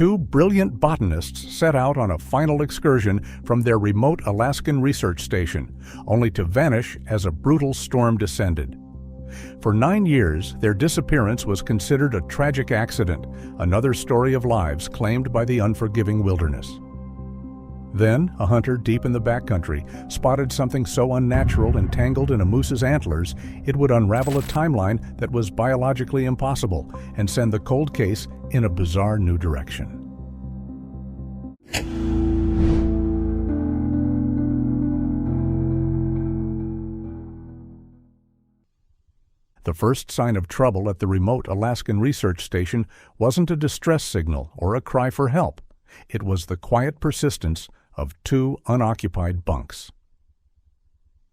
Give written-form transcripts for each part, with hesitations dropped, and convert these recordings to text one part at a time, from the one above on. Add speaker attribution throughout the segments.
Speaker 1: two brilliant botanists set out on a final excursion from their remote Alaskan research station, only to vanish as a brutal storm descended. For 9 years, their disappearance was considered a tragic accident, another story of lives claimed by the unforgiving wilderness. Then, a hunter deep in the backcountry spotted something so unnatural entangled in a moose's antlers it would unravel a timeline that was biologically impossible and send the cold case in a bizarre new direction. The first sign of trouble at the remote Alaskan research station wasn't a distress signal or a cry for help. It was the quiet persistence of two unoccupied bunks.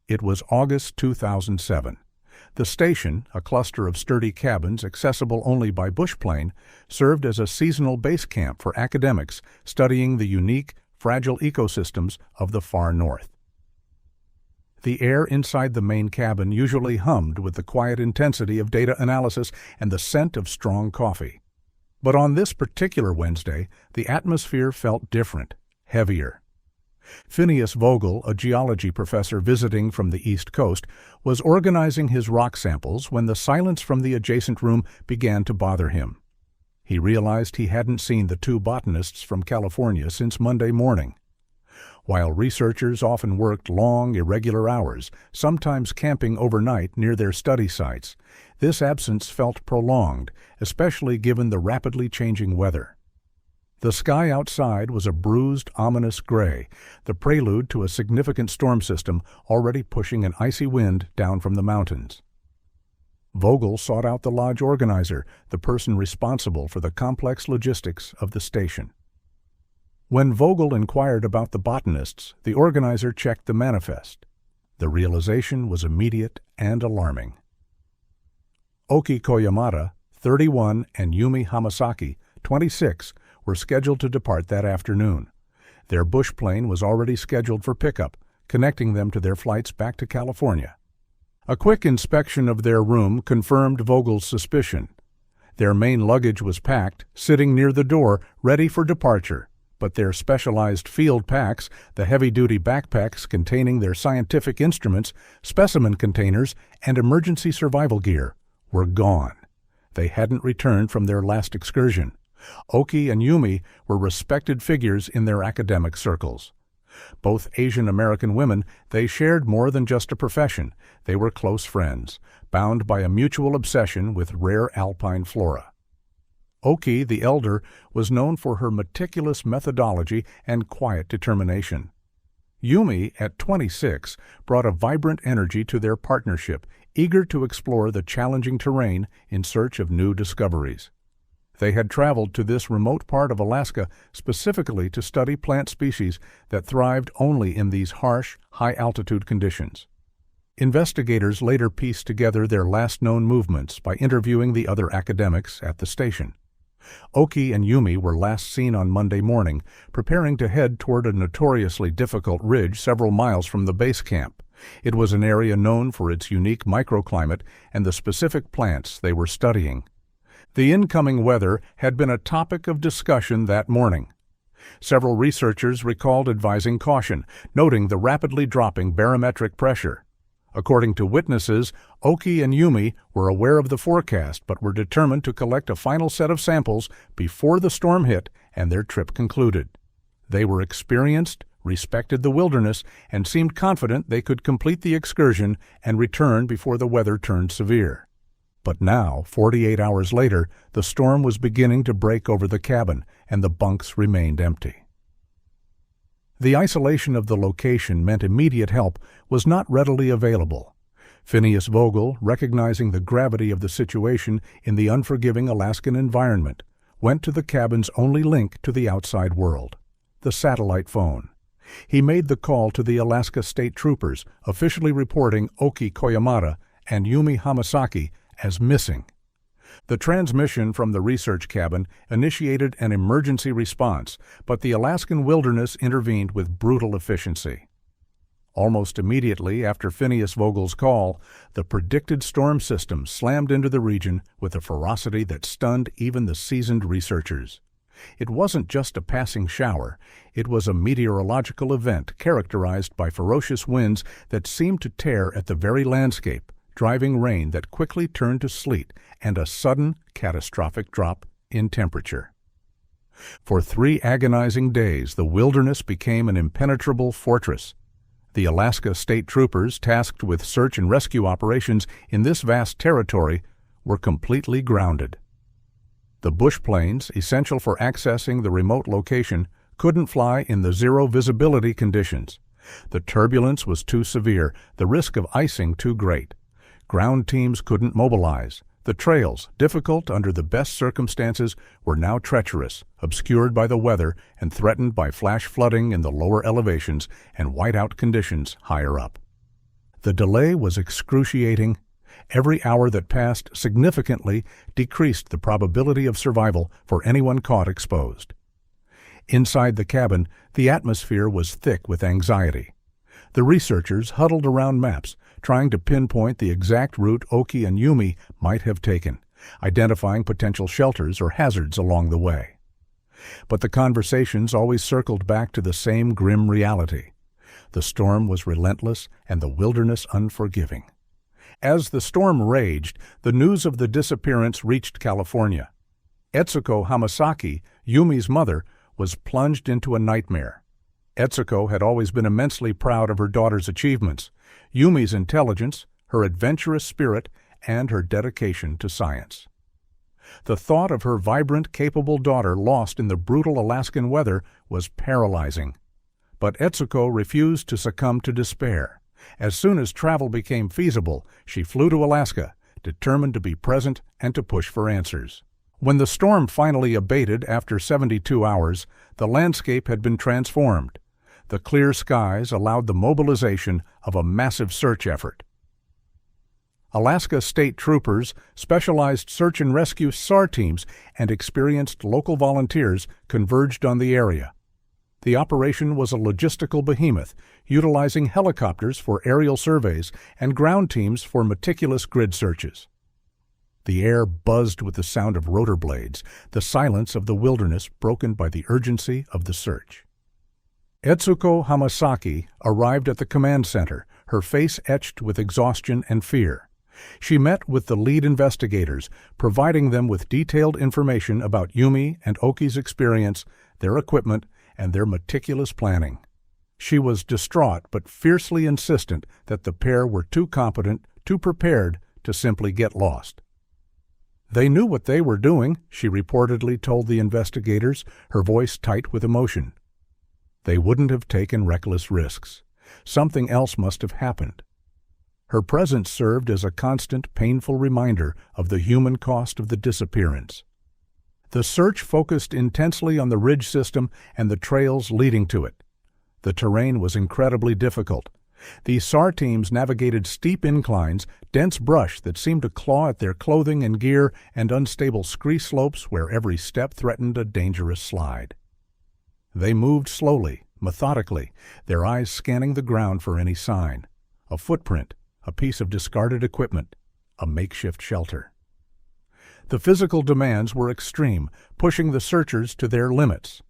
Speaker 1: It was August 2007. The station, a cluster of sturdy cabins accessible only by bushplane, served as a seasonal base camp for academics studying the unique, fragile ecosystems of the far north. The air inside the main cabin usually hummed with the quiet intensity of data analysis and the scent of strong coffee. But on this particular Wednesday, the atmosphere felt different, heavier. Phineas Vogel, a geology professor visiting from the East Coast, was organizing his rock samples when the silence from the adjacent room began to bother him. He realized he hadn't seen the two botanists from California since Monday morning. While researchers often worked long, irregular hours, sometimes camping overnight near their study sites, this absence felt prolonged, especially given the rapidly changing weather. The sky outside was a bruised, ominous gray, the prelude to a significant storm system already pushing an icy wind down from the mountains. Vogel sought out the lodge organizer, the person responsible for the complex logistics of the station. When Vogel inquired about the botanists, the organizer checked the manifest. The realization was immediate and alarming. Oki Koyamada, 31, and Yumi Hamasaki, 26, were scheduled to depart that afternoon. Their bush plane was already scheduled for pickup, connecting them to their flights back to California. A quick inspection of their room confirmed Vogel's suspicion. Their main luggage was packed, sitting near the door, ready for departure, but their specialized field packs, the heavy-duty backpacks containing their scientific instruments, specimen containers, and emergency survival gear, were gone. They hadn't returned from their last excursion. Oki and Yumi were respected figures in their academic circles. Both Asian American women, they shared more than just a profession. They were close friends, bound by a mutual obsession with rare alpine flora. Oki, the elder, was known for her meticulous methodology and quiet determination. Yumi, at 26, brought a vibrant energy to their partnership, eager to explore the challenging terrain in search of new discoveries. They had traveled to this remote part of Alaska specifically to study plant species that thrived only in these harsh, high-altitude conditions. Investigators later pieced together their last known movements by interviewing the other academics at the station. Oki and Yumi were last seen on Monday morning, preparing to head toward a notoriously difficult ridge several miles from the base camp. It was an area known for its unique microclimate and the specific plants they were studying. The incoming weather had been a topic of discussion that morning. Several researchers recalled advising caution, noting the rapidly dropping barometric pressure. According to witnesses, Oki and Yumi were aware of the forecast but were determined to collect a final set of samples before the storm hit and their trip concluded. They were experienced, respected the wilderness, and seemed confident they could complete the excursion and return before the weather turned severe. But now, 48 hours later, the storm was beginning to break over the cabin, and the bunks remained empty. The isolation of the location meant immediate help was not readily available. Phineas Vogel, recognizing the gravity of the situation in the unforgiving Alaskan environment, went to the cabin's only link to the outside world, the satellite phone. He made the call to the Alaska State Troopers, officially reporting Oki Koyamada and Yumi Hamasaki as missing. The transmission from the research cabin initiated an emergency response, but the Alaskan wilderness intervened with brutal efficiency. Almost immediately after Phineas Vogel's call, the predicted storm system slammed into the region with a ferocity that stunned even the seasoned researchers. It wasn't just a passing shower, it was a meteorological event characterized by ferocious winds that seemed to tear at the very landscape, driving rain that quickly turned to sleet, and a sudden, catastrophic drop in temperature. For 3 agonizing days, the wilderness became an impenetrable fortress. The Alaska State Troopers tasked with search and rescue operations in this vast territory were completely grounded. The bush planes, essential for accessing the remote location, couldn't fly in the zero visibility conditions. The turbulence was too severe, the risk of icing too great. Ground teams couldn't mobilize. The trails, difficult under the best circumstances, were now treacherous, obscured by the weather, and threatened by flash flooding in the lower elevations and whiteout conditions higher up. The delay was excruciating. Every hour that passed significantly decreased the probability of survival for anyone caught exposed. Inside the cabin, the atmosphere was thick with anxiety. The researchers huddled around maps, trying to pinpoint the exact route Oki and Yumi might have taken, identifying potential shelters or hazards along the way. But the conversations always circled back to the same grim reality. The storm was relentless and the wilderness unforgiving. As the storm raged, the news of the disappearance reached California. Etsuko Hamasaki, Yumi's mother, was plunged into a nightmare. Etsuko had always been immensely proud of her daughter's achievements, Yumi's intelligence, her adventurous spirit, and her dedication to science. The thought of her vibrant, capable daughter lost in the brutal Alaskan weather was paralyzing. But Etsuko refused to succumb to despair. As soon as travel became feasible, she flew to Alaska, determined to be present and to push for answers. When the storm finally abated after 72 hours, the landscape had been transformed. The clear skies allowed the mobilization of a massive search effort. Alaska State Troopers, specialized search and rescue SAR teams, and experienced local volunteers converged on the area. The operation was a logistical behemoth, utilizing helicopters for aerial surveys and ground teams for meticulous grid searches. The air buzzed with the sound of rotor blades, the silence of the wilderness broken by the urgency of the search. Etsuko Hamasaki arrived at the command center, her face etched with exhaustion and fear. She met with the lead investigators, providing them with detailed information about Yumi and Oki's experience, their equipment, and their meticulous planning. She was distraught but fiercely insistent that the pair were too competent, too prepared to simply get lost. They knew what they were doing, she reportedly told the investigators, her voice tight with emotion. They wouldn't have taken reckless risks. Something else must have happened. Her presence served as a constant, painful reminder of the human cost of the disappearance. The search focused intensely on the ridge system and the trails leading to it. The terrain was incredibly difficult. The SAR teams navigated steep inclines, dense brush that seemed to claw at their clothing and gear, and unstable scree slopes where every step threatened a dangerous slide. They moved slowly, methodically, their eyes scanning the ground for any sign. A footprint, a piece of discarded equipment, a makeshift shelter. The physical demands were extreme, pushing the searchers to their limits.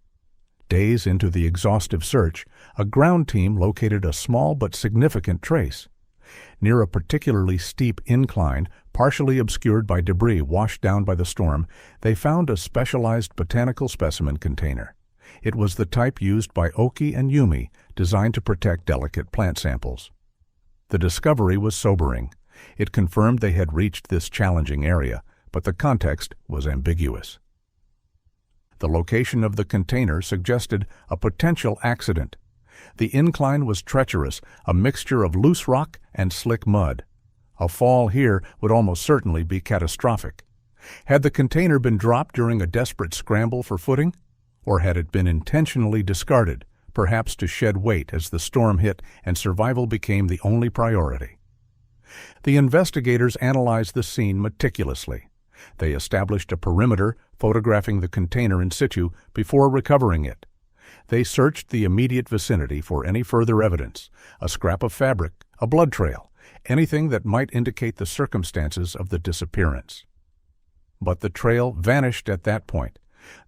Speaker 1: Days into the exhaustive search, a ground team located a small but significant trace. Near a particularly steep incline, partially obscured by debris washed down by the storm, they found a specialized botanical specimen container. It was the type used by Oki and Yumi, designed to protect delicate plant samples. The discovery was sobering. It confirmed they had reached this challenging area, but the context was ambiguous. The location of the container suggested a potential accident. The incline was treacherous, a mixture of loose rock and slick mud. A fall here would almost certainly be catastrophic. Had the container been dropped during a desperate scramble for footing? Or had it been intentionally discarded, perhaps to shed weight as the storm hit and survival became the only priority? The investigators analyzed the scene meticulously. They established a perimeter, photographing the container in situ before recovering it. They searched the immediate vicinity for any further evidence, a scrap of fabric, a blood trail, anything that might indicate the circumstances of the disappearance. But the trail vanished at that point.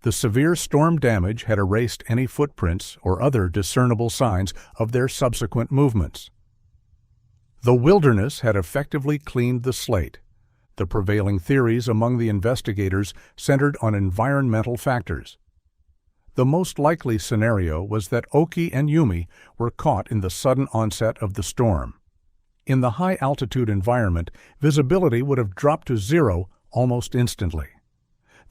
Speaker 1: The severe storm damage had erased any footprints or other discernible signs of their subsequent movements. The wilderness had effectively cleaned the slate. The prevailing theories among the investigators centered on environmental factors. The most likely scenario was that Oki and Yumi were caught in the sudden onset of the storm. In the high-altitude environment, visibility would have dropped to zero almost instantly.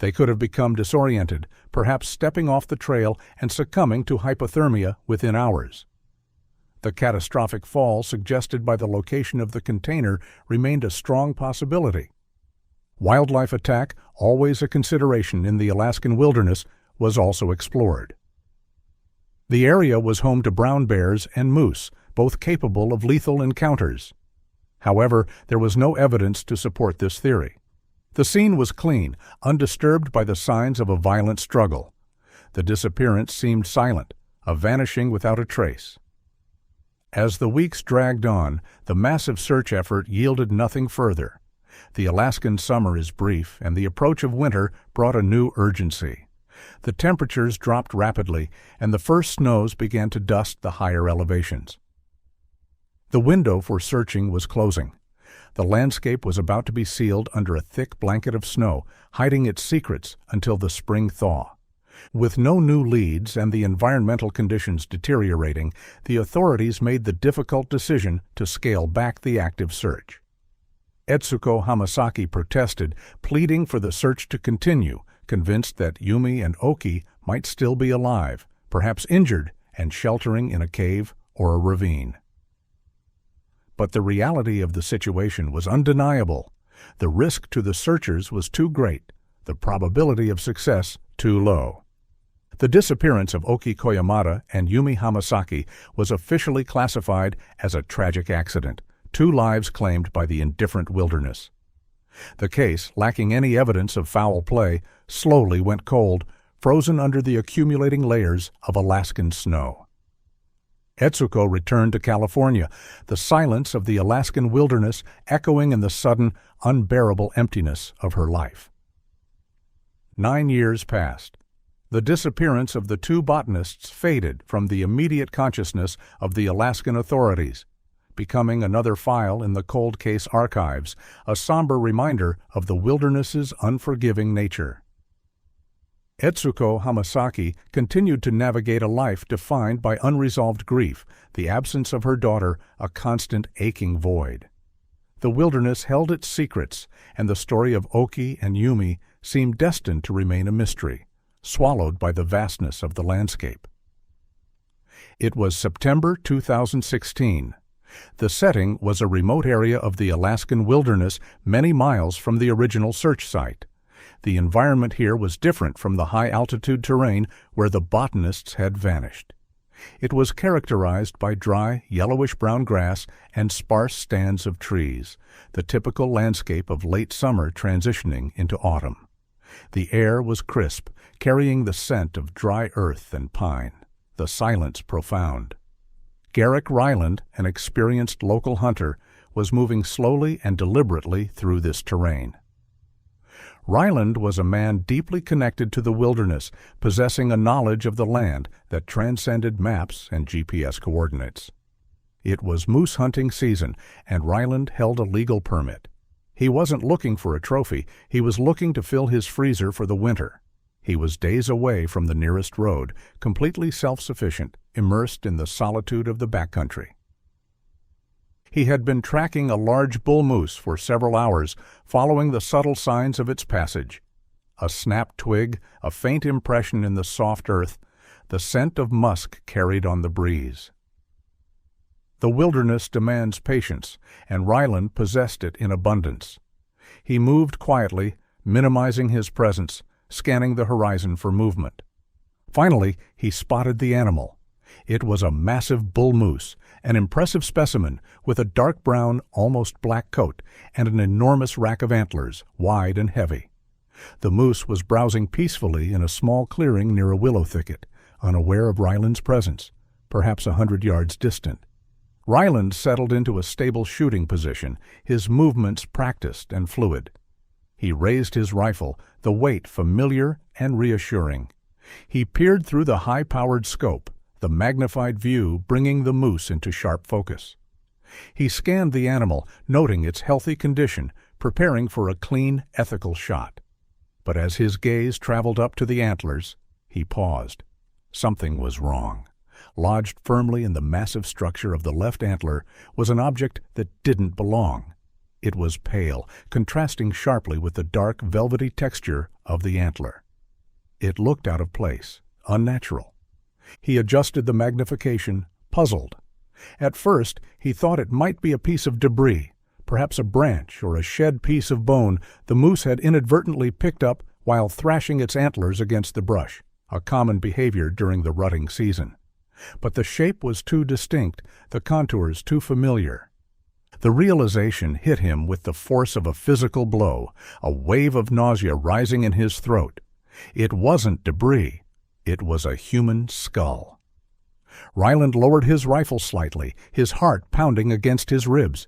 Speaker 1: They could have become disoriented, perhaps stepping off the trail and succumbing to hypothermia within hours. The catastrophic fall suggested by the location of the container remained a strong possibility. Wildlife attack, always a consideration in the Alaskan wilderness, was also explored. The area was home to brown bears and moose, both capable of lethal encounters. However, there was no evidence to support this theory. The scene was clean, undisturbed by the signs of a violent struggle. The disappearance seemed silent, a vanishing without a trace. As the weeks dragged on, the massive search effort yielded nothing further. The Alaskan summer is brief, and the approach of winter brought a new urgency. The temperatures dropped rapidly, and the first snows began to dust the higher elevations. The window for searching was closing. The landscape was about to be sealed under a thick blanket of snow, hiding its secrets until the spring thaw. With no new leads and the environmental conditions deteriorating, the authorities made the difficult decision to scale back the active search. Etsuko Hamasaki protested, pleading for the search to continue, convinced that Yumi and Oki might still be alive, perhaps injured and sheltering in a cave or a ravine. But the reality of the situation was undeniable. The risk to the searchers was too great, the probability of success too low. The disappearance of Oki Koyamada and Yumi Hamasaki was officially classified as a tragic accident, 2 lives claimed by the indifferent wilderness. The case, lacking any evidence of foul play, slowly went cold, frozen under the accumulating layers of Alaskan snow. Etsuko returned to California, the silence of the Alaskan wilderness echoing in the sudden, unbearable emptiness of her life. 9 years passed. The disappearance of the 2 botanists faded from the immediate consciousness of the Alaskan authorities, becoming another file in the cold case archives, a somber reminder of the wilderness's unforgiving nature. Etsuko Hamasaki continued to navigate a life defined by unresolved grief, the absence of her daughter a constant aching void. The wilderness held its secrets, and the story of Oki and Yumi seemed destined to remain a mystery, swallowed by the vastness of the landscape. It was September 2016. The setting was a remote area of the Alaskan wilderness many miles from the original search site. The environment here was different from the high-altitude terrain where the botanists had vanished. It was characterized by dry, yellowish-brown grass and sparse stands of trees, the typical landscape of late summer transitioning into autumn. The air was crisp, carrying the scent of dry earth and pine, the silence profound. Garrick Ryland, an experienced local hunter, was moving slowly and deliberately through this terrain. Ryland was a man deeply connected to the wilderness, possessing a knowledge of the land that transcended maps and GPS coordinates. It was moose hunting season, and Ryland held a legal permit. He wasn't looking for a trophy, he was looking to fill his freezer for the winter. He was days away from the nearest road, completely self-sufficient, immersed in the solitude of the backcountry. He had been tracking a large bull moose for several hours, following the subtle signs of its passage. A snapped twig, a faint impression in the soft earth, the scent of musk carried on the breeze. The wilderness demands patience, and Ryland possessed it in abundance. He moved quietly, minimizing his presence, scanning the horizon for movement. Finally, he spotted the animal. It was a massive bull moose, an impressive specimen with a dark brown, almost black coat and an enormous rack of antlers, wide and heavy. The moose was browsing peacefully in a small clearing near a willow thicket, unaware of Ryland's presence, perhaps 100 yards distant. Ryland settled into a stable shooting position, his movements practiced and fluid. He raised his rifle, the weight familiar and reassuring. He peered through the high-powered scope, the magnified view bringing the moose into sharp focus. He scanned the animal, noting its healthy condition, preparing for a clean, ethical shot. But as his gaze traveled up to the antlers, he paused. Something was wrong. Lodged firmly in the massive structure of the left antler was an object that didn't belong. It was pale, contrasting sharply with the dark, velvety texture of the antler. It looked out of place, unnatural. He adjusted the magnification, puzzled. At first, he thought it might be a piece of debris, perhaps a branch or a shed piece of bone the moose had inadvertently picked up while thrashing its antlers against the brush, a common behavior during the rutting season. But the shape was too distinct, the contours too familiar. The realization hit him with the force of a physical blow, a wave of nausea rising in his throat. It wasn't debris. It was a human skull. Ryland lowered his rifle slightly, his heart pounding against his ribs.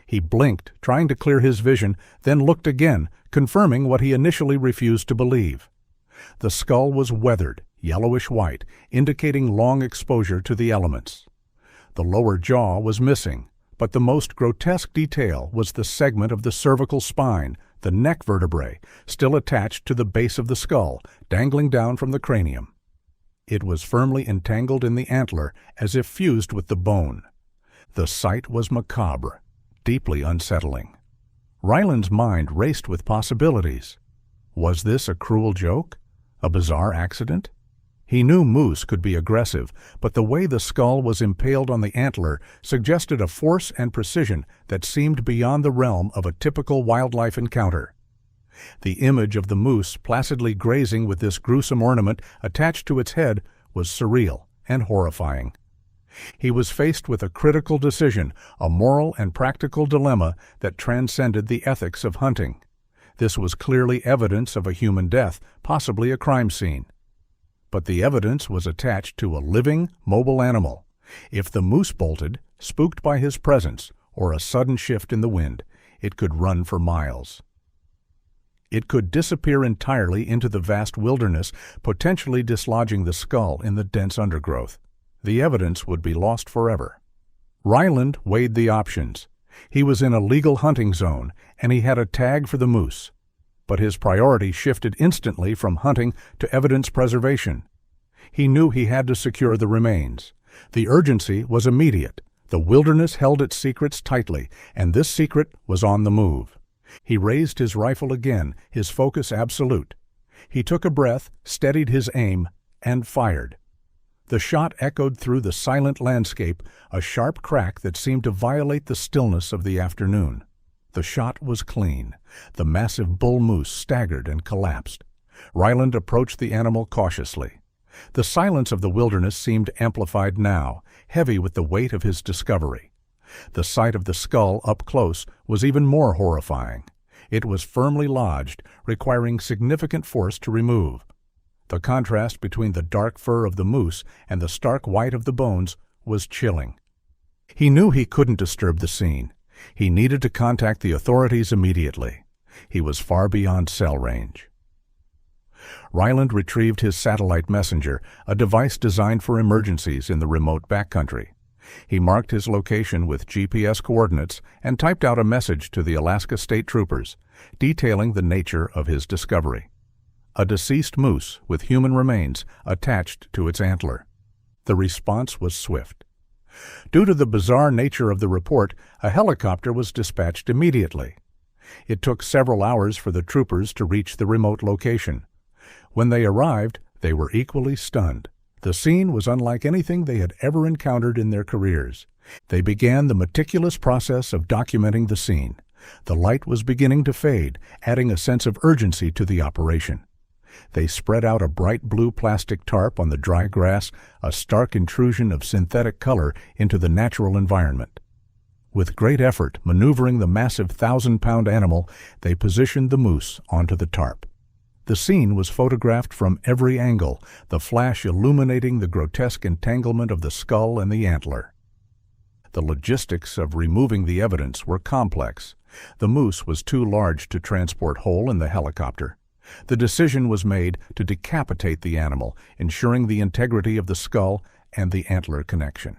Speaker 1: He blinked, trying to clear his vision, then looked again, confirming what he initially refused to believe. The skull was weathered, yellowish-white, indicating long exposure to the elements. The lower jaw was missing, but the most grotesque detail was the segment of the cervical spine, the neck vertebrae, still attached to the base of the skull, dangling down from the cranium. It was firmly entangled in the antler, as if fused with the bone. The sight was macabre, deeply unsettling. Ryland's mind raced with possibilities. Was this a cruel joke? A bizarre accident? He knew moose could be aggressive, but the way the skull was impaled on the antler suggested a force and precision that seemed beyond the realm of a typical wildlife encounter. The image of the moose placidly grazing with this gruesome ornament attached to its head was surreal and horrifying. He was faced with a critical decision, a moral and practical dilemma that transcended the ethics of hunting. This was clearly evidence of a human death, possibly a crime scene. But the evidence was attached to a living, mobile animal. If the moose bolted, spooked by his presence or a sudden shift in the wind, it could run for miles. It could disappear entirely into the vast wilderness, potentially dislodging the skull in the dense undergrowth. The evidence would be lost forever. Ryland weighed the options. He was in a legal hunting zone, and he had a tag for the moose. But his priority shifted instantly from hunting to evidence preservation. He knew he had to secure the remains. The urgency was immediate. The wilderness held its secrets tightly, and this secret was on the move. He raised his rifle again, his focus absolute. He took a breath, steadied his aim, and fired. The shot echoed through the silent landscape, a sharp crack that seemed to violate the stillness of the afternoon. The shot was clean. The massive bull moose staggered and collapsed. Ryland approached the animal cautiously. The silence of the wilderness seemed amplified now, heavy with the weight of his discovery. The sight of the skull up close was even more horrifying. It was firmly lodged, requiring significant force to remove. The contrast between the dark fur of the moose and the stark white of the bones was chilling. He knew he couldn't disturb the scene. He needed to contact the authorities immediately. He was far beyond cell range. Ryland retrieved his satellite messenger, a device designed for emergencies in the remote backcountry. He marked his location with GPS coordinates and typed out a message to the Alaska State Troopers, detailing the nature of his discovery. A deceased moose with human remains attached to its antler. The response was swift. Due to the bizarre nature of the report, a helicopter was dispatched immediately. It took several hours for the troopers to reach the remote location. When they arrived, they were equally stunned. The scene was unlike anything they had ever encountered in their careers. They began the meticulous process of documenting the scene. The light was beginning to fade, adding a sense of urgency to the operation. They spread out a bright blue plastic tarp on the dry grass, a stark intrusion of synthetic color into the natural environment. With great effort, maneuvering the massive 1,000-pound animal, they positioned the moose onto the tarp. The scene was photographed from every angle, the flash illuminating the grotesque entanglement of the skull and the antler. The logistics of removing the evidence were complex. The moose was too large to transport whole in the helicopter. The decision was made to decapitate the animal, ensuring the integrity of the skull and the antler connection.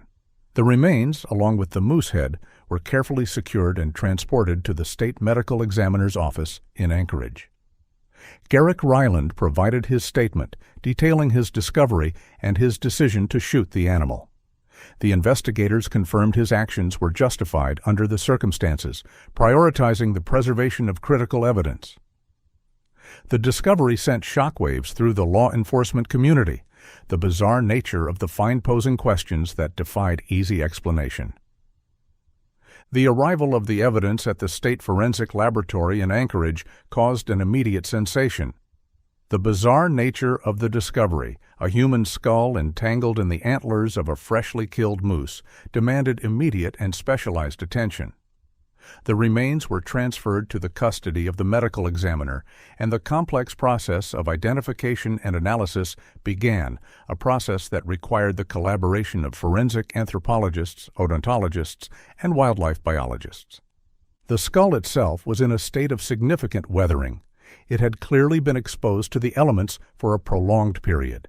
Speaker 1: The remains, along with the moose head, were carefully secured and transported to the state medical examiner's office in Anchorage. Garrick Ryland provided his statement, detailing his discovery and his decision to shoot the animal. The investigators confirmed his actions were justified under the circumstances, prioritizing the preservation of critical evidence. The discovery sent shockwaves through the law enforcement community, the bizarre nature of the fine-posing questions that defied easy explanation. The arrival of the evidence at the State Forensic Laboratory in Anchorage caused an immediate sensation. The bizarre nature of the discovery, a human skull entangled in the antlers of a freshly killed moose, demanded immediate and specialized attention. The remains were transferred to the custody of the medical examiner, and the complex process of identification and analysis began, a process that required the collaboration of forensic anthropologists, odontologists, and wildlife biologists. The skull itself was in a state of significant weathering. It had clearly been exposed to the elements for a prolonged period.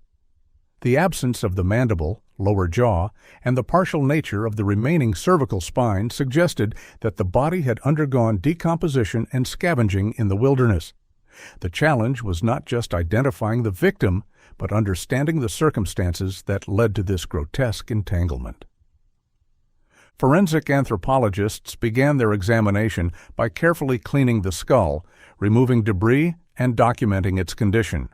Speaker 1: The absence of the mandible, lower jaw, and the partial nature of the remaining cervical spine suggested that the body had undergone decomposition and scavenging in the wilderness. The challenge was not just identifying the victim, but understanding the circumstances that led to this grotesque entanglement. Forensic anthropologists began their examination by carefully cleaning the skull, removing debris, and documenting its condition.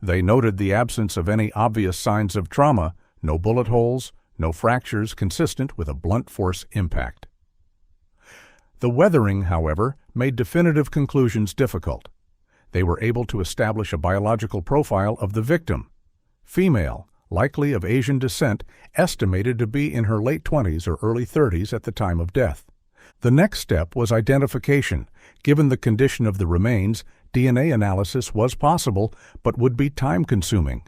Speaker 1: They noted the absence of any obvious signs of trauma, no bullet holes, no fractures consistent with a blunt force impact. The weathering, however, made definitive conclusions difficult. They were able to establish a biological profile of the victim. Female, likely of Asian descent, estimated to be in her late 20s or early 30s at the time of death. The next step was identification. Given the condition of the remains, DNA analysis was possible, but would be time-consuming.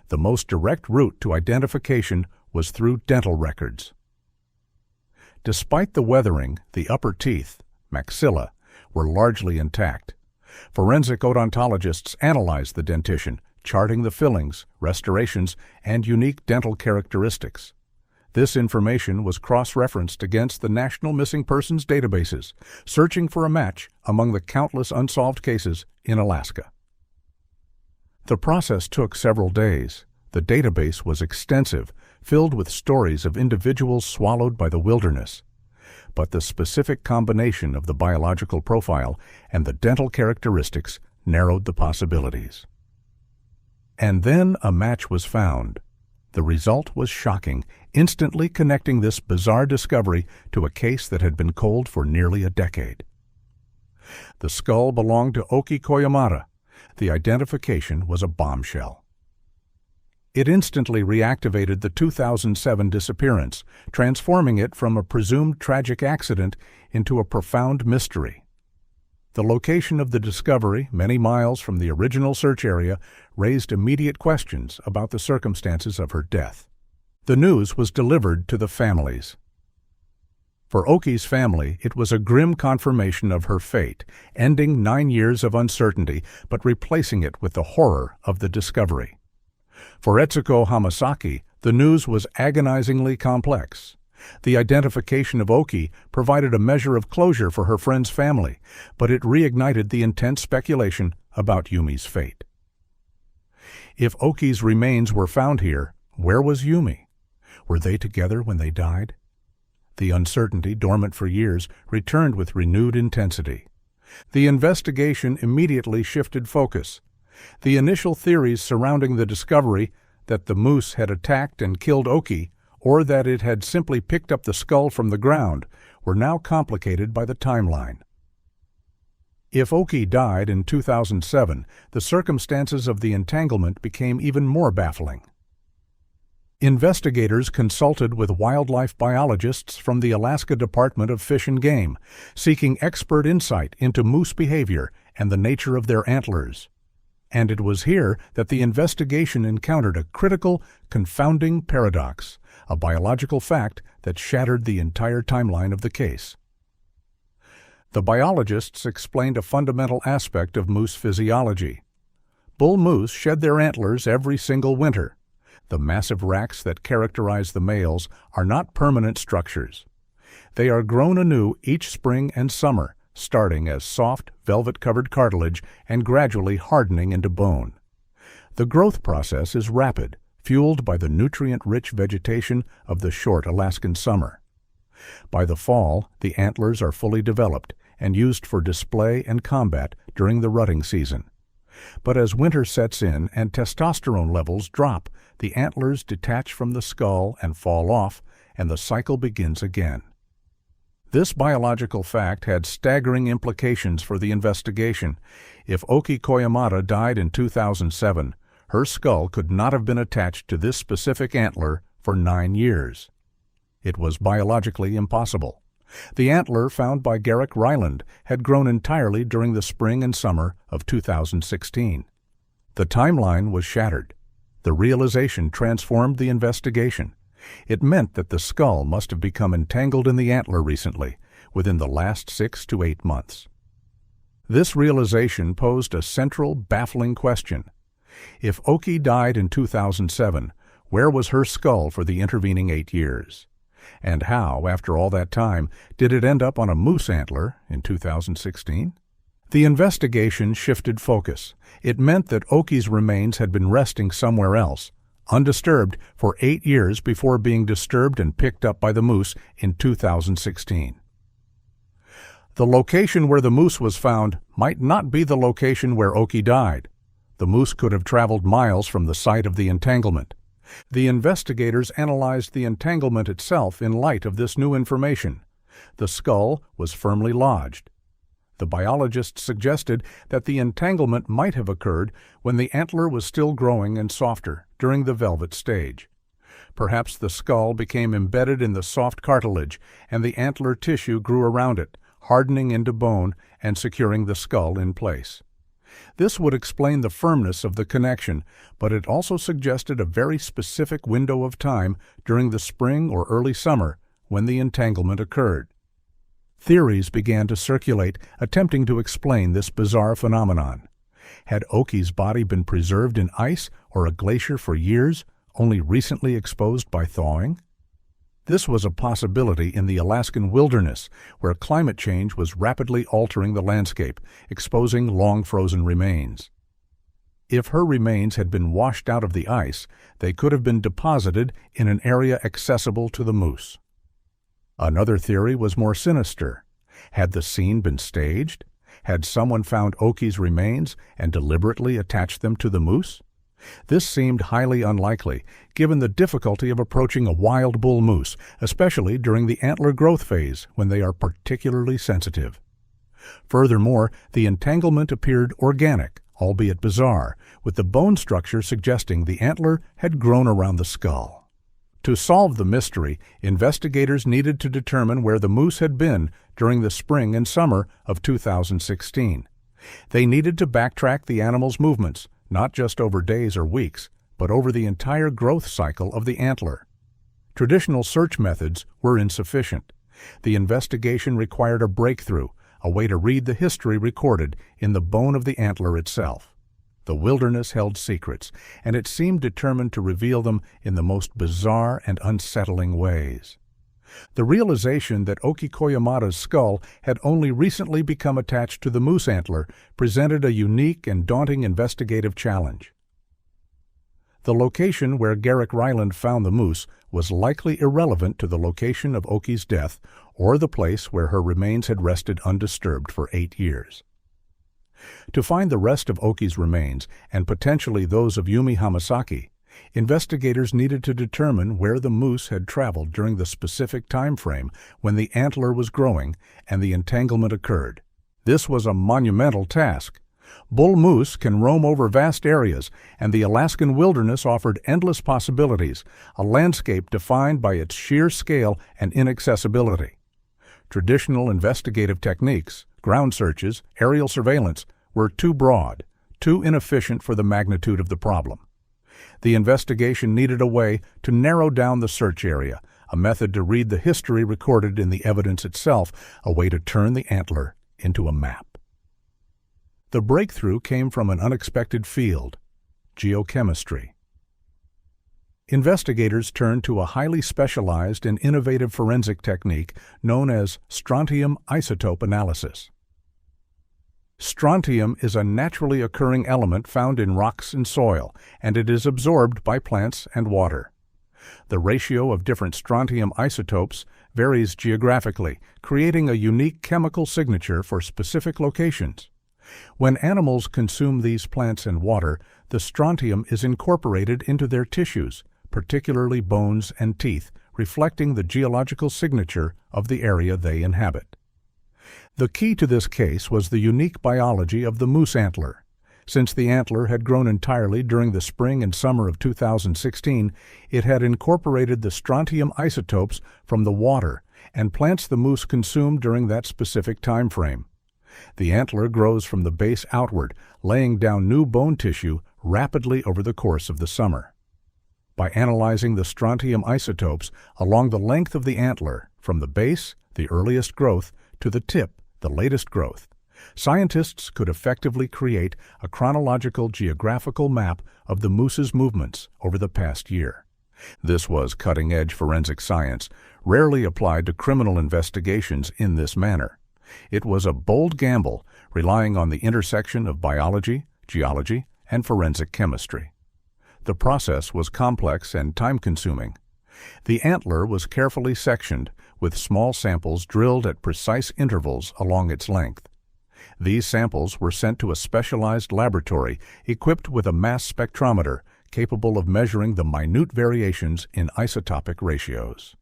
Speaker 1: The most direct route to identification was through dental records. Despite the weathering, the upper teeth, maxilla, were largely intact. Forensic odontologists analyzed the dentition, charting the fillings, restorations, and unique dental characteristics. This information was cross-referenced against the National Missing Persons databases, searching for a match among the countless unsolved cases in Alaska. The process took several days. The database was extensive, filled with stories of individuals swallowed by the wilderness. But the specific combination of the biological profile and the dental characteristics narrowed the possibilities. And then a match was found. The result was shocking, instantly connecting this bizarre discovery to a case that had been cold for nearly a decade. The skull belonged to Oki Koyamada. The identification was a bombshell. It instantly reactivated the 2007 disappearance, transforming it from a presumed tragic accident into a profound mystery. The location of the discovery, many miles from the original search area, raised immediate questions about the circumstances of her death. The news was delivered to the families. For Oki's family, it was a grim confirmation of her fate, ending 9 years of uncertainty, but replacing it with the horror of the discovery. For Etsuko Hamasaki, the news was agonizingly complex. The identification of Oki provided a measure of closure for her friend's family, but it reignited the intense speculation about Yumi's fate. If Oki's remains were found here, where was Yumi? Were they together when they died? The uncertainty, dormant for years, returned with renewed intensity. The investigation immediately shifted focus. The initial theories surrounding the discovery that the moose had attacked and killed Oki, or that it had simply picked up the skull from the ground, were now complicated by the timeline. If Oki died in 2007, the circumstances of the entanglement became even more baffling. Investigators consulted with wildlife biologists from the Alaska Department of Fish and Game, seeking expert insight into moose behavior and the nature of their antlers. And it was here that the investigation encountered a critical, confounding paradox, a biological fact that shattered the entire timeline of the case. The biologists explained a fundamental aspect of moose physiology. Bull moose shed their antlers every single winter. The massive racks that characterize the males are not permanent structures. They are grown anew each spring and summer, starting as soft, velvet-covered cartilage and gradually hardening into bone. The growth process is rapid, fueled by the nutrient-rich vegetation of the short Alaskan summer. By the fall, the antlers are fully developed and used for display and combat during the rutting season. But as winter sets in and testosterone levels drop, the antlers detach from the skull and fall off, and the cycle begins again. This biological fact had staggering implications for the investigation. If Oki Koyamada died in 2007, her skull could not have been attached to this specific antler for 9 years. It was biologically impossible. The antler found by Garrick Ryland had grown entirely during the spring and summer of 2016. The timeline was shattered. The realization transformed the investigation. It meant that the skull must have become entangled in the antler recently, within the last 6 to 8 months. This realization posed a central, baffling question. If Oki died in 2007, where was her skull for the intervening 8 years? And how, after all that time, did it end up on a moose antler in 2016? The investigation shifted focus. It meant that Oki's remains had been resting somewhere else, undisturbed, for 8 years before being disturbed and picked up by the moose in 2016. The location where the moose was found might not be the location where Oki died. The moose could have traveled miles from the site of the entanglement. The investigators analyzed the entanglement itself in light of this new information. The skull was firmly lodged. The biologists suggested that the entanglement might have occurred when the antler was still growing and softer during the velvet stage. Perhaps the skull became embedded in the soft cartilage, and the antler tissue grew around it, hardening into bone and securing the skull in place. This would explain the firmness of the connection, but it also suggested a very specific window of time during the spring or early summer when the entanglement occurred. Theories began to circulate attempting to explain this bizarre phenomenon. Had Oki's body been preserved in ice or a glacier for years, only recently exposed by thawing? This was a possibility in the Alaskan wilderness, where climate change was rapidly altering the landscape, exposing long frozen remains. If her remains had been washed out of the ice, they could have been deposited in an area accessible to the moose. Another theory was more sinister. Had the scene been staged? Had someone found Oki's remains and deliberately attached them to the moose? This seemed highly unlikely, given the difficulty of approaching a wild bull moose, especially during the antler growth phase when they are particularly sensitive. Furthermore, the entanglement appeared organic, albeit bizarre, with the bone structure suggesting the antler had grown around the skull. To solve the mystery, investigators needed to determine where the moose had been during the spring and summer of 2016. They needed to backtrack the animal's movements, not just over days or weeks, but over the entire growth cycle of the antler. Traditional search methods were insufficient. The investigation required a breakthrough, a way to read the history recorded in the bone of the antler itself. The wilderness held secrets, and it seemed determined to reveal them in the most bizarre and unsettling ways. The realization that Oki Koyamada's skull had only recently become attached to the moose antler presented a unique and daunting investigative challenge. The location where Garrick Ryland found the moose was likely irrelevant to the location of Oki's death or the place where her remains had rested undisturbed for 8 years. To find the rest of Oki's remains, and potentially those of Yumi Hamasaki, investigators needed to determine where the moose had traveled during the specific time frame when the antler was growing and the entanglement occurred. This was a monumental task. Bull moose can roam over vast areas, and the Alaskan wilderness offered endless possibilities, a landscape defined by its sheer scale and inaccessibility. Traditional investigative techniques, ground searches, aerial surveillance, were too broad, too inefficient for the magnitude of the problem. The investigation needed a way to narrow down the search area, a method to read the history recorded in the evidence itself, a way to turn the antler into a map. The breakthrough came from an unexpected field: geochemistry. Investigators turned to a highly specialized and innovative forensic technique known as strontium isotope analysis. Strontium is a naturally occurring element found in rocks and soil, and it is absorbed by plants and water. The ratio of different strontium isotopes varies geographically, creating a unique chemical signature for specific locations. When animals consume these plants and water, the strontium is incorporated into their tissues, particularly bones and teeth, reflecting the geological signature of the area they inhabit. The key to this case was the unique biology of the moose antler. Since the antler had grown entirely during the spring and summer of 2016, it had incorporated the strontium isotopes from the water and plants the moose consumed during that specific time frame. The antler grows from the base outward, laying down new bone tissue rapidly over the course of the summer. By analyzing the strontium isotopes along the length of the antler, from the base, the earliest growth, to the tip, the latest growth, scientists could effectively create a chronological geographical map of the moose's movements over the past year. This was cutting-edge forensic science, rarely applied to criminal investigations in this manner. It was a bold gamble, relying on the intersection of biology, geology, and forensic chemistry. The process was complex and time-consuming. The antler was carefully sectioned, with small samples drilled at precise intervals along its length. These samples were sent to a specialized laboratory equipped with a mass spectrometer capable of measuring the minute variations in isotopic ratios.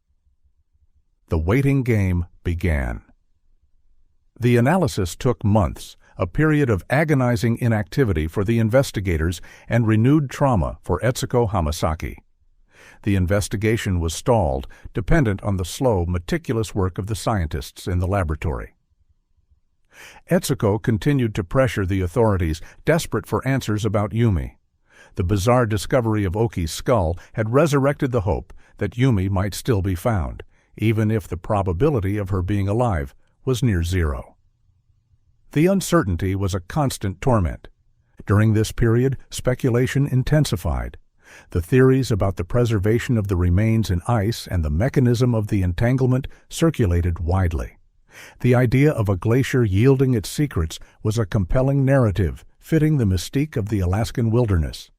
Speaker 1: The waiting game began. The analysis took months, a period of agonizing inactivity for the investigators and renewed trauma for Etsuko Hamasaki. The investigation was stalled, dependent on the slow, meticulous work of the scientists in the laboratory. Etsuko continued to pressure the authorities, desperate for answers about Yumi. The bizarre discovery of Oki's skull had resurrected the hope that Yumi might still be found, even if the probability of her being alive was near zero. The uncertainty was a constant torment. During this period, speculation intensified. The theories about the preservation of the remains in ice and the mechanism of the entanglement circulated widely. The idea of a glacier yielding its secrets was a compelling narrative, fitting the mystique of the Alaskan wilderness.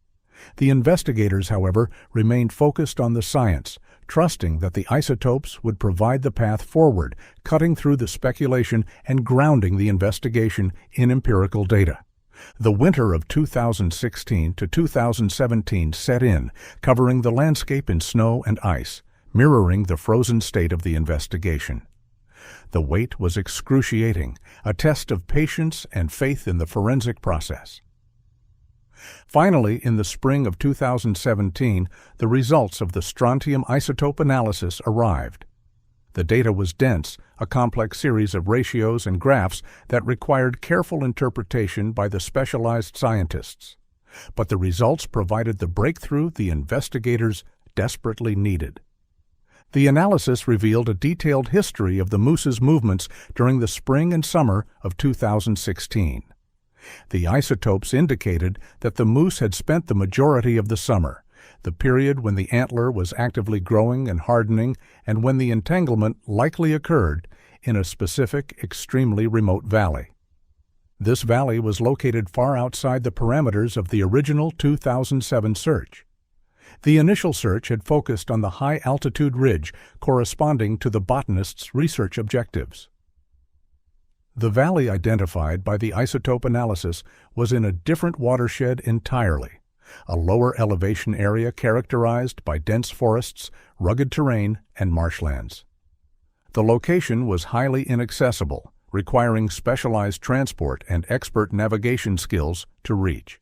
Speaker 1: The investigators, however, remained focused on the science, trusting that the isotopes would provide the path forward, cutting through the speculation and grounding the investigation in empirical data. The winter of 2016 to 2017 set in, covering the landscape in snow and ice, mirroring the frozen state of the investigation. The wait was excruciating, a test of patience and faith in the forensic process. Finally, in the spring of 2017, the results of the strontium isotope analysis arrived. The data was dense, a complex series of ratios and graphs that required careful interpretation by the specialized scientists. But the results provided the breakthrough the investigators desperately needed. The analysis revealed a detailed history of the moose's movements during the spring and summer of 2016. The isotopes indicated that the moose had spent the majority of the summer, the period when the antler was actively growing and hardening and when the entanglement likely occurred, in a specific, extremely remote valley. This valley was located far outside the parameters of the original 2007 search. The initial search had focused on the high-altitude ridge corresponding to the botanists' research objectives. The valley identified by the isotope analysis was in a different watershed entirely, a lower elevation area characterized by dense forests, rugged terrain, and marshlands. The location was highly inaccessible, requiring specialized transport and expert navigation skills to reach.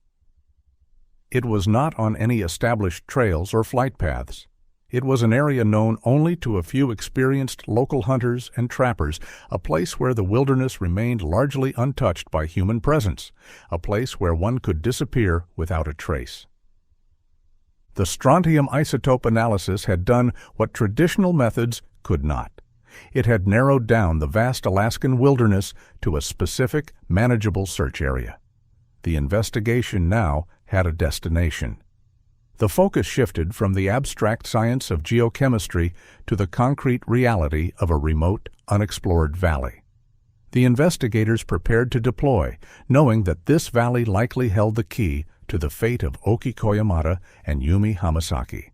Speaker 1: It was not on any established trails or flight paths. It was an area known only to a few experienced local hunters and trappers, a place where the wilderness remained largely untouched by human presence, a place where one could disappear without a trace. The strontium isotope analysis had done what traditional methods could not. It had narrowed down the vast Alaskan wilderness to a specific, manageable search area. The investigation now had a destination. The focus shifted from the abstract science of geochemistry to the concrete reality of a remote, unexplored valley. The investigators prepared to deploy, knowing that this valley likely held the key to the fate of Oki Koyamata and Yumi Hamasaki.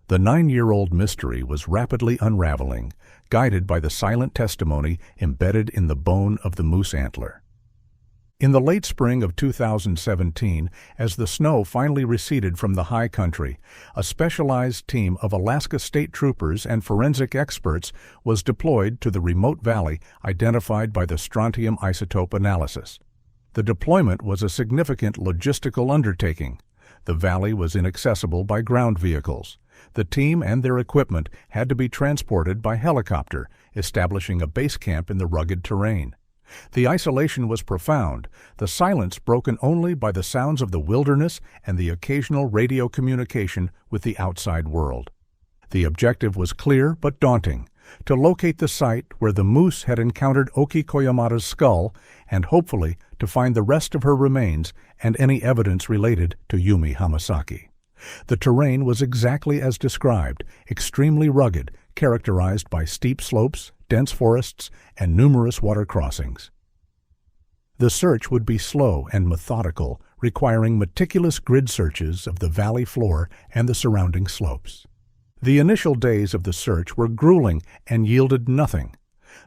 Speaker 1: The 9-year-old mystery was rapidly unraveling, guided by the silent testimony embedded in the bone of the moose antler. In the late spring of 2017, as the snow finally receded from the high country, a specialized team of Alaska State Troopers and forensic experts was deployed to the remote valley identified by the strontium isotope analysis. The deployment was a significant logistical undertaking. The valley was inaccessible by ground vehicles. The team and their equipment had to be transported by helicopter, establishing a base camp in the rugged terrain. The isolation was profound, the silence broken only by the sounds of the wilderness and the occasional radio communication with the outside world. The objective was clear but daunting: to locate the site where the moose had encountered Oki Koyamata's skull and hopefully to find the rest of her remains and any evidence related to Yumi Hamasaki. The terrain was exactly as described, extremely rugged, characterized by steep slopes, dense forests, and numerous water crossings. The search would be slow and methodical, requiring meticulous grid searches of the valley floor and the surrounding slopes. The initial days of the search were grueling and yielded nothing.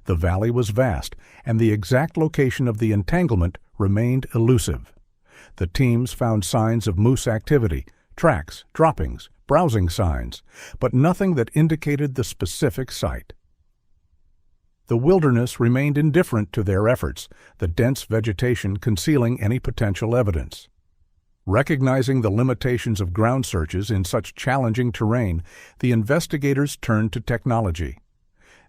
Speaker 1: The valley was vast, and the exact location of the entanglement remained elusive. The teams found signs of moose activity, tracks, droppings, browsing signs, but nothing that indicated the specific site. The wilderness remained indifferent to their efforts, the dense vegetation concealing any potential evidence. Recognizing the limitations of ground searches in such challenging terrain, the investigators turned to technology.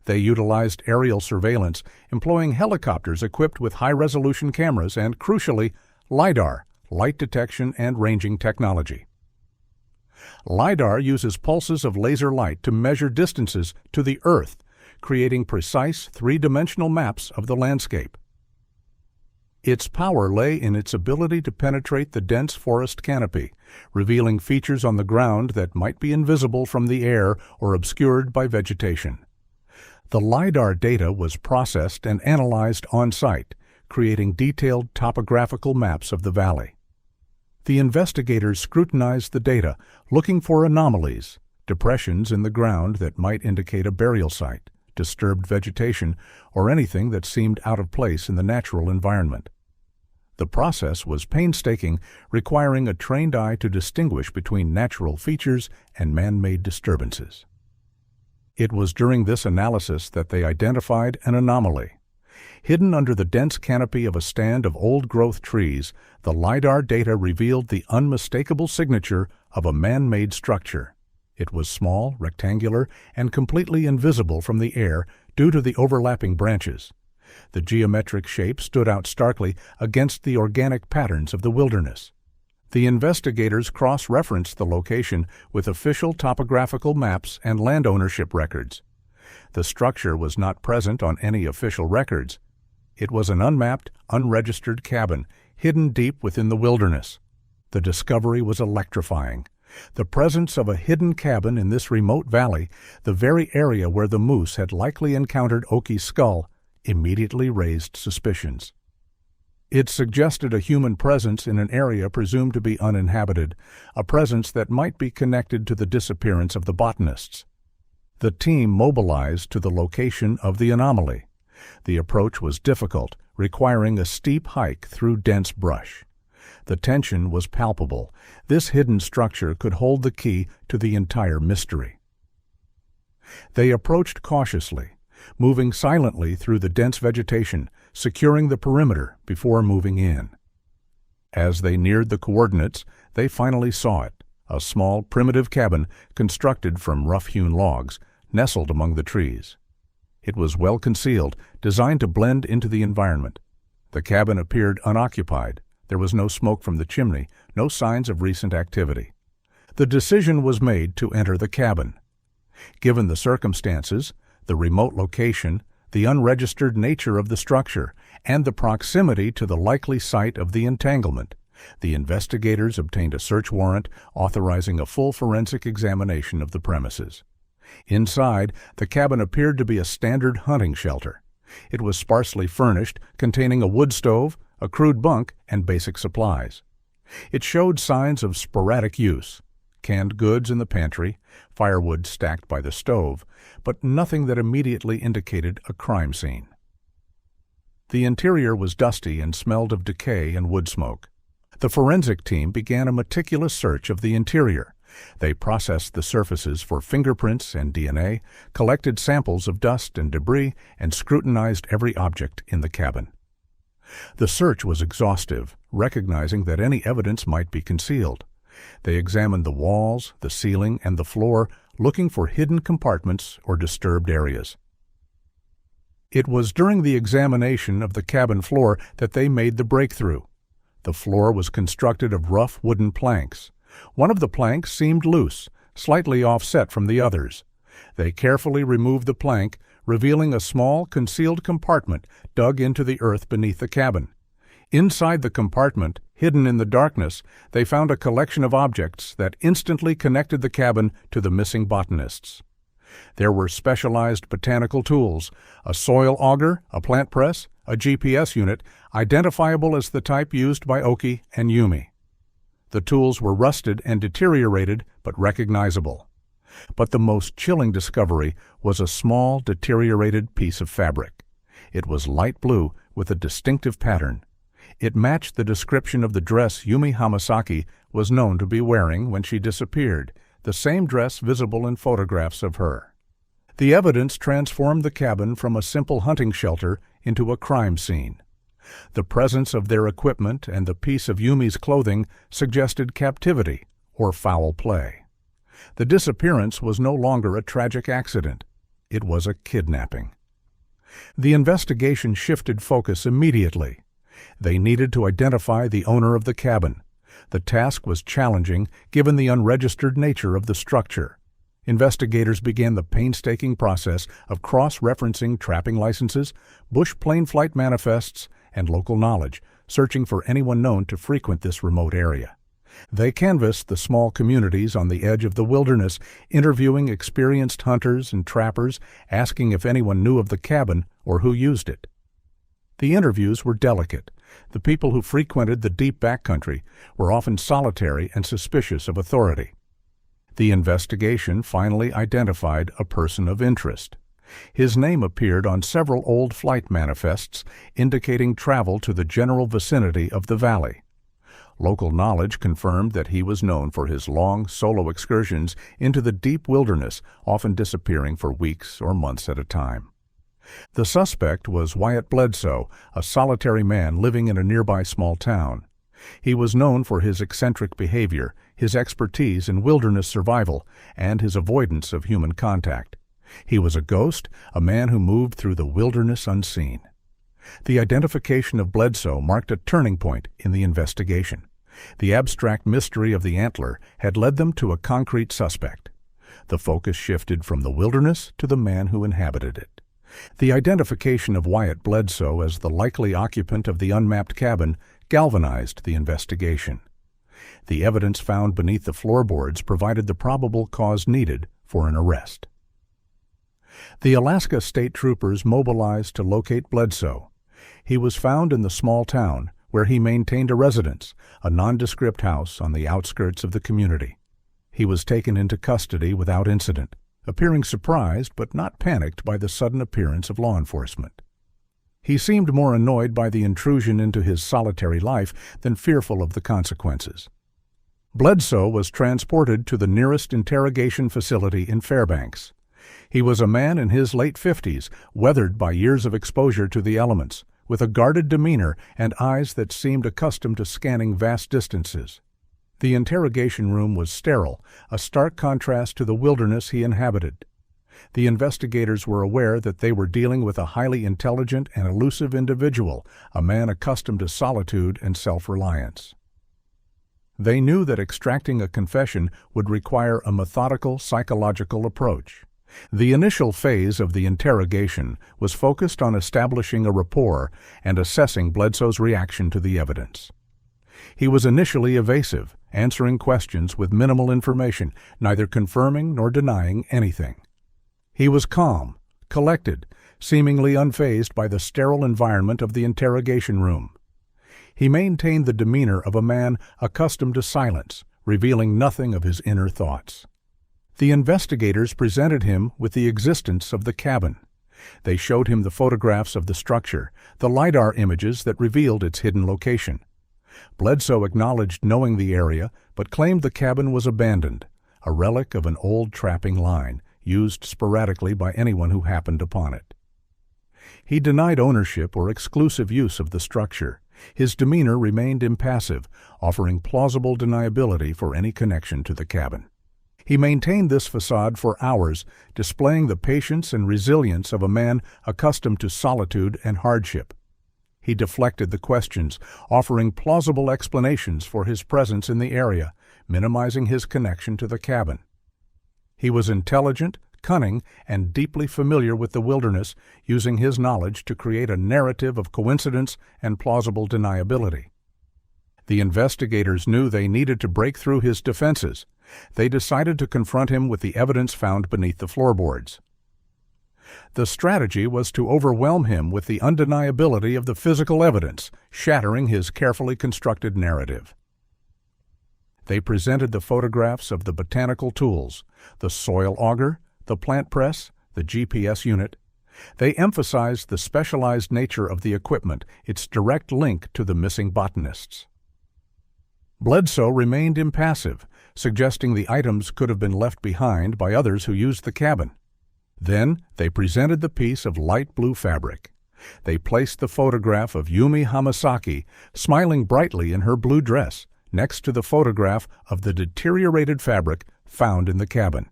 Speaker 1: They utilized aerial surveillance, employing helicopters equipped with high-resolution cameras and, crucially, LiDAR, light detection and ranging technology. LiDAR uses pulses of laser light to measure distances to the Earth, creating precise three-dimensional maps of the landscape. Its power lay in its ability to penetrate the dense forest canopy, revealing features on the ground that might be invisible from the air or obscured by vegetation. The LiDAR data was processed and analyzed on-site, creating detailed topographical maps of the valley. The investigators scrutinized the data, looking for anomalies, depressions in the ground that might indicate a burial site, disturbed vegetation, or anything that seemed out of place in the natural environment. The process was painstaking, requiring a trained eye to distinguish between natural features and man-made disturbances. It was during this analysis that they identified an anomaly. Hidden under the dense canopy of a stand of old-growth trees, the LiDAR data revealed the unmistakable signature of a man-made structure. It was small, rectangular, and completely invisible from the air due to the overlapping branches. The geometric shape stood out starkly against the organic patterns of the wilderness. The investigators cross-referenced the location with official topographical maps and land ownership records. The structure was not present on any official records. It was an unmapped, unregistered cabin, hidden deep within the wilderness. The discovery was electrifying. The presence of a hidden cabin in this remote valley, the very area where the moose had likely encountered Oki's skull, immediately raised suspicions. It suggested a human presence in an area presumed to be uninhabited, a presence that might be connected to the disappearance of the botanists. The team mobilized to the location of the anomaly. The approach was difficult, requiring a steep hike through dense brush. The tension was palpable. This hidden structure could hold the key to the entire mystery. They approached cautiously, moving silently through the dense vegetation, securing the perimeter before moving in. As they neared the coordinates, they finally saw it, a small, primitive cabin constructed from rough-hewn logs, nestled among the trees. It was well concealed, designed to blend into the environment. The cabin appeared unoccupied. There was no smoke from the chimney, no signs of recent activity. The decision was made to enter the cabin. Given the circumstances, the remote location, the unregistered nature of the structure, and the proximity to the likely site of the entanglement, the investigators obtained a search warrant authorizing a full forensic examination of the premises. Inside, the cabin appeared to be a standard hunting shelter. It was sparsely furnished, containing a wood stove, a crude bunk, and basic supplies. It showed signs of sporadic use: canned goods in the pantry, firewood stacked by the stove, but nothing that immediately indicated a crime scene. The interior was dusty and smelled of decay and wood smoke. The forensic team began a meticulous search of the interior. They processed the surfaces for fingerprints and DNA, collected samples of dust and debris, and scrutinized every object in the cabin. The search was exhaustive, recognizing that any evidence might be concealed. They examined the walls, the ceiling, and the floor, looking for hidden compartments or disturbed areas. It was during the examination of the cabin floor that they made the breakthrough. The floor was constructed of rough wooden planks. One of the planks seemed loose, slightly offset from the others. They carefully removed the plank, revealing a small, concealed compartment dug into the earth beneath the cabin. Inside the compartment, hidden in the darkness, they found a collection of objects that instantly connected the cabin to the missing botanists. There were specialized botanical tools: a soil auger, a plant press, a GPS unit, identifiable as the type used by Oki and Yumi. The tools were rusted and deteriorated, but recognizable. But the most chilling discovery was a small, deteriorated piece of fabric. It was light blue with a distinctive pattern. It matched the description of the dress Yumi Hamasaki was known to be wearing when she disappeared, the same dress visible in photographs of her. The evidence transformed the cabin from a simple hunting shelter into a crime scene. The presence of their equipment and the piece of Yumi's clothing suggested captivity or foul play. The disappearance was no longer a tragic accident. It was a kidnapping. The investigation shifted focus immediately. They needed to identify the owner of the cabin. The task was challenging given the unregistered nature of the structure. Investigators began the painstaking process of cross-referencing trapping licenses, bush plane flight manifests, and local knowledge, searching for anyone known to frequent this remote area. They canvassed the small communities on the edge of the wilderness, interviewing experienced hunters and trappers, asking if anyone knew of the cabin or who used it. The interviews were delicate. The people who frequented the deep backcountry were often solitary and suspicious of authority. The investigation finally identified a person of interest. His name appeared on several old flight manifests indicating travel to the general vicinity of the valley. Local knowledge confirmed that he was known for his long solo excursions into the deep wilderness, often disappearing for weeks or months at a time. The suspect was Wyatt Bledsoe, a solitary man living in a nearby small town. He was known for his eccentric behavior, his expertise in wilderness survival, and his avoidance of human contact. He was a ghost, a man who moved through the wilderness unseen. The identification of Bledsoe marked a turning point in the investigation. The abstract mystery of the Antler had led them to a concrete suspect. The focus shifted from the wilderness to the man who inhabited it. The identification of Wyatt Bledsoe as the likely occupant of the unmapped cabin galvanized the investigation. The evidence found beneath the floorboards provided the probable cause needed for an arrest. The Alaska State Troopers mobilized to locate Bledsoe. He was found in the small town where he maintained a residence, a nondescript house on the outskirts of the community. He was taken into custody without incident, appearing surprised but not panicked by the sudden appearance of law enforcement. He seemed more annoyed by the intrusion into his solitary life than fearful of the consequences. Bledsoe was transported to the nearest interrogation facility in Fairbanks. He was a man in his late 50s, weathered by years of exposure to the elements, with a guarded demeanor and eyes that seemed accustomed to scanning vast distances. The interrogation room was sterile, a stark contrast to the wilderness he inhabited. The investigators were aware that they were dealing with a highly intelligent and elusive individual, a man accustomed to solitude and self-reliance. They knew that extracting a confession would require a methodical psychological approach. The initial phase of the interrogation was focused on establishing a rapport and assessing Bledsoe's reaction to the evidence. He was initially evasive, answering questions with minimal information, neither confirming nor denying anything. He was calm, collected, seemingly unfazed by the sterile environment of the interrogation room. He maintained the demeanor of a man accustomed to silence, revealing nothing of his inner thoughts. The investigators presented him with the existence of the cabin. They showed him the photographs of the structure, the LiDAR images that revealed its hidden location. Bledsoe acknowledged knowing the area, but claimed the cabin was abandoned, a relic of an old trapping line, used sporadically by anyone who happened upon it. He denied ownership or exclusive use of the structure. His demeanor remained impassive, offering plausible deniability for any connection to the cabin. He maintained this facade for hours, displaying the patience and resilience of a man accustomed to solitude and hardship. He deflected the questions, offering plausible explanations for his presence in the area, minimizing his connection to the cabin. He was intelligent, cunning, and deeply familiar with the wilderness, using his knowledge to create a narrative of coincidence and plausible deniability. The investigators knew they needed to break through his defenses. They decided to confront him with the evidence found beneath the floorboards. The strategy was to overwhelm him with the undeniability of the physical evidence, shattering his carefully constructed narrative. They presented the photographs of the botanical tools, the soil auger, the plant press, the GPS unit. They emphasized the specialized nature of the equipment, its direct link to the missing botanists. Bledsoe remained impassive, suggesting the items could have been left behind by others who used the cabin. Then they presented the piece of light blue fabric. They placed the photograph of Yumi Hamasaki, smiling brightly in her blue dress, next to the photograph of the deteriorated fabric found in the cabin.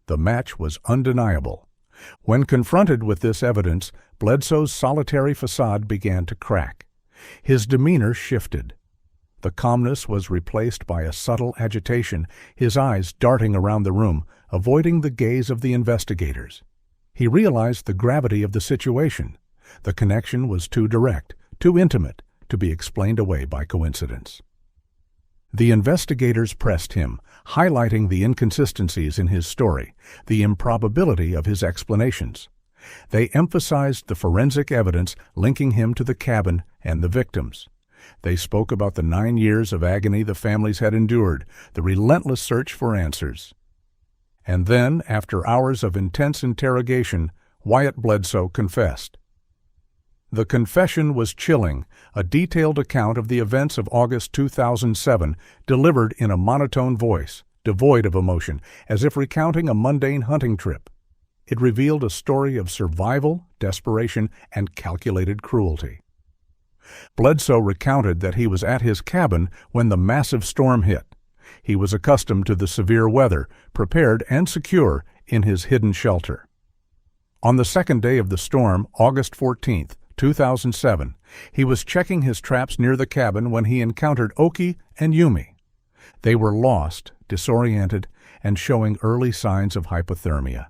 Speaker 1: The match was undeniable. When confronted with this evidence, Bledsoe's solitary facade began to crack. His demeanor shifted. The calmness was replaced by a subtle agitation, his eyes darting around the room, avoiding the gaze of the investigators. He realized the gravity of the situation. The connection was too direct, too intimate, to be explained away by coincidence. The investigators pressed him, highlighting the inconsistencies in his story, the improbability of his explanations. They emphasized the forensic evidence linking him to the cabin and the victims. They spoke about the 9 years of agony the families had endured, the relentless search for answers. And then, after hours of intense interrogation, Wyatt Bledsoe confessed. The confession was chilling, a detailed account of the events of August 2007, delivered in a monotone voice, devoid of emotion, as if recounting a mundane hunting trip. It revealed a story of survival, desperation, and calculated cruelty. Bledsoe recounted that he was at his cabin when the massive storm hit. He was accustomed to the severe weather, prepared and secure in his hidden shelter. On the second day of the storm, August 14, 2007, he was checking his traps near the cabin when he encountered Oki and Yumi. They were lost, disoriented, and showing early signs of hypothermia.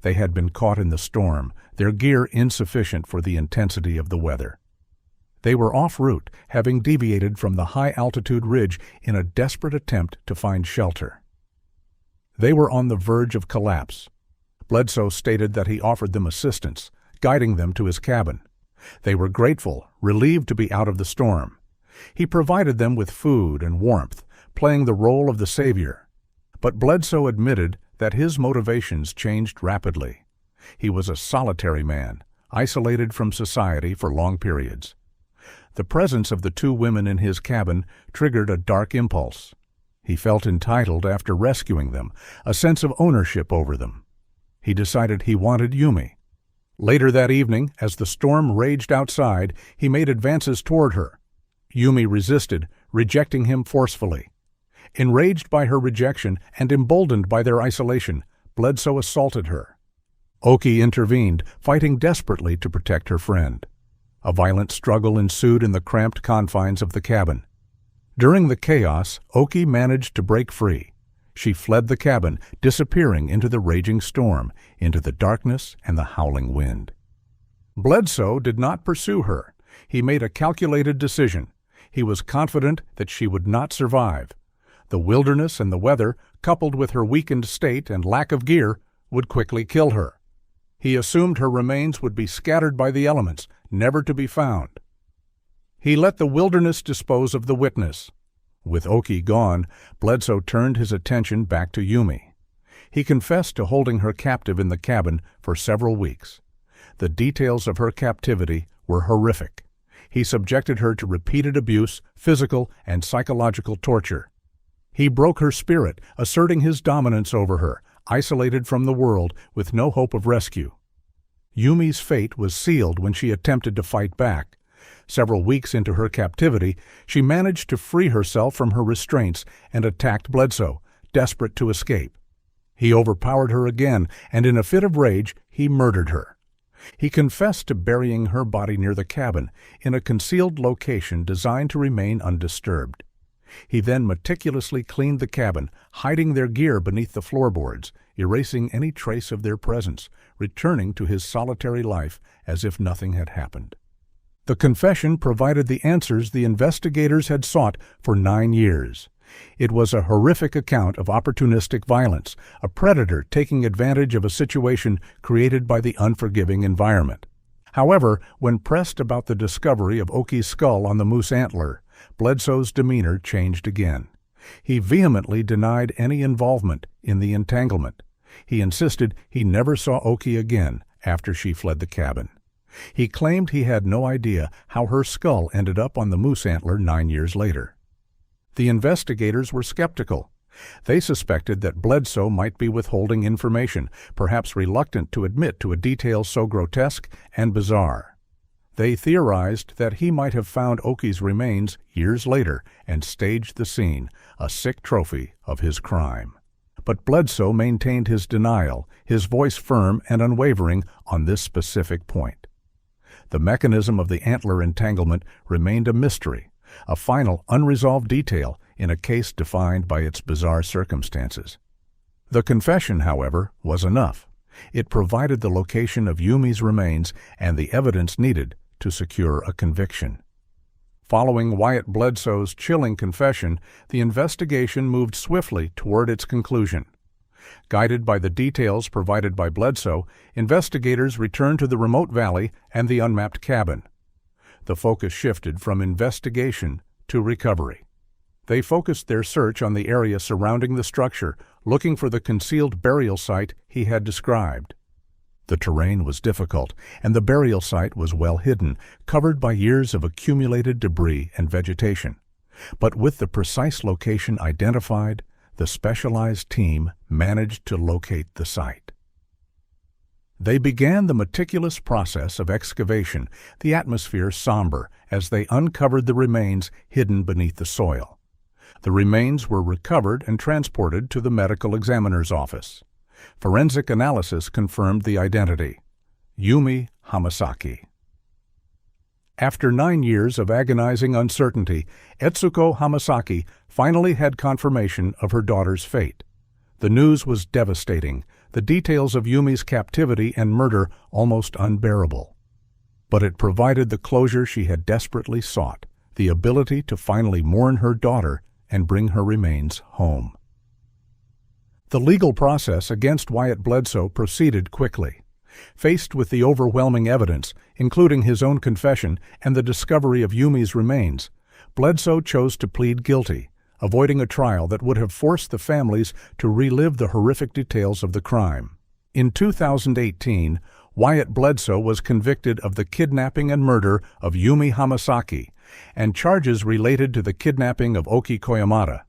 Speaker 1: They had been caught in the storm, their gear insufficient for the intensity of the weather. They were en route, having deviated from the high-altitude ridge in a desperate attempt to find shelter. They were on the verge of collapse. Bledsoe stated that he offered them assistance, guiding them to his cabin. They were grateful, relieved to be out of the storm. He provided them with food and warmth, playing the role of the savior. But Bledsoe admitted that his motivations changed rapidly. He was a solitary man, isolated from society for long periods. The presence of the 2 women in his cabin triggered a dark impulse. He felt entitled after rescuing them, a sense of ownership over them. He decided he wanted Yumi. Later that evening, as the storm raged outside, he made advances toward her. Yumi resisted, rejecting him forcefully. Enraged by her rejection and emboldened by their isolation, Bledsoe assaulted her. Oki intervened, fighting desperately to protect her friend. A violent struggle ensued in the cramped confines of the cabin. During the chaos, Oki managed to break free. She fled the cabin, disappearing into the raging storm, into the darkness and the howling wind. Bledsoe did not pursue her. He made a calculated decision. He was confident that she would not survive. The wilderness and the weather, coupled with her weakened state and lack of gear, would quickly kill her. He assumed her remains would be scattered by the elements, never to be found. He let the wilderness dispose of the witness. With Oki gone, Bledsoe turned his attention back to Yumi. He confessed to holding her captive in the cabin for several weeks. The details of her captivity were horrific. He subjected her to repeated abuse, physical and psychological torture. He broke her spirit, asserting his dominance over her, isolated from the world with no hope of rescue. Yumi's fate was sealed when she attempted to fight back. Several weeks into her captivity, she managed to free herself from her restraints and attacked Bledsoe, desperate to escape. He overpowered her again, and in a fit of rage, he murdered her. He confessed to burying her body near the cabin, in a concealed location designed to remain undisturbed. He then meticulously cleaned the cabin, hiding their gear beneath the floorboards, erasing any trace of their presence, returning to his solitary life as if nothing had happened. The confession provided the answers the investigators had sought for 9 years. It was a horrific account of opportunistic violence, a predator taking advantage of a situation created by the unforgiving environment. However, when pressed about the discovery of Oki's skull on the moose antler, Bledsoe's demeanor changed again. He vehemently denied any involvement in the entanglement. He insisted he never saw Oki again after she fled the cabin. He claimed he had no idea how her skull ended up on the moose antler 9 years later. The investigators were skeptical. They suspected that Bledsoe might be withholding information, perhaps reluctant to admit to a detail so grotesque and bizarre. They theorized that he might have found Oki's remains years later and staged the scene, a sick trophy of his crime. But Bledsoe maintained his denial, his voice firm and unwavering on this specific point. The mechanism of the antler entanglement remained a mystery, a final unresolved detail in a case defined by its bizarre circumstances. The confession, however, was enough. It provided the location of Yumi's remains and the evidence needed to secure a conviction. Following Wyatt Bledsoe's chilling confession, the investigation moved swiftly toward its conclusion. Guided by the details provided by Bledsoe, investigators returned to the remote valley and the unmapped cabin. The focus shifted from investigation to recovery. They focused their search on the area surrounding the structure, looking for the concealed burial site he had described. The terrain was difficult, and the burial site was well hidden, covered by years of accumulated debris and vegetation. But with the precise location identified, the specialized team managed to locate the site. They began the meticulous process of excavation, the atmosphere somber, as they uncovered the remains hidden beneath the soil. The remains were recovered and transported to the medical examiner's office. Forensic analysis confirmed the identity: Yumi Hamasaki. After 9 years of agonizing uncertainty, Etsuko Hamasaki finally had confirmation of her daughter's fate. The news was devastating, the details of Yumi's captivity and murder almost unbearable. But it provided the closure she had desperately sought, the ability to finally mourn her daughter and bring her remains home. The legal process against Wyatt Bledsoe proceeded quickly. Faced with the overwhelming evidence, including his own confession and the discovery of Yumi's remains, Bledsoe chose to plead guilty, avoiding a trial that would have forced the families to relive the horrific details of the crime. In 2018, Wyatt Bledsoe was convicted of the kidnapping and murder of Yumi Hamasaki and charges related to the kidnapping of Oki Koyamada.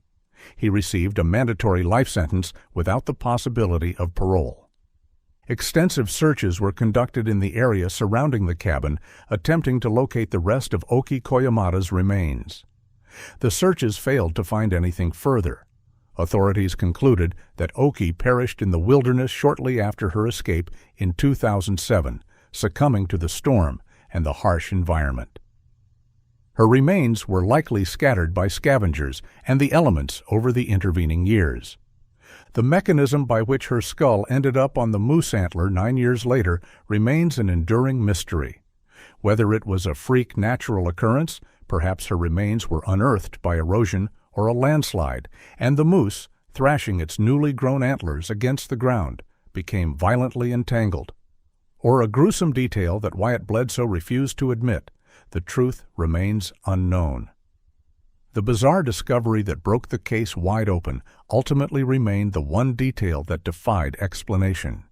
Speaker 1: He received a mandatory life sentence without the possibility of parole. Extensive searches were conducted in the area surrounding the cabin, attempting to locate the rest of Oki Koyamada's remains. The searches failed to find anything further. Authorities concluded that Oki perished in the wilderness shortly after her escape in 2007, succumbing to the storm and the harsh environment. Her remains were likely scattered by scavengers and the elements over the intervening years. The mechanism by which her skull ended up on the moose antler 9 years later remains an enduring mystery. Whether it was a freak natural occurrence, perhaps her remains were unearthed by erosion or a landslide, and the moose, thrashing its newly grown antlers against the ground, became violently entangled. Or a gruesome detail that Wyatt Bledsoe refused to admit, the truth remains unknown. The bizarre discovery that broke the case wide open ultimately remained the one detail that defied explanation.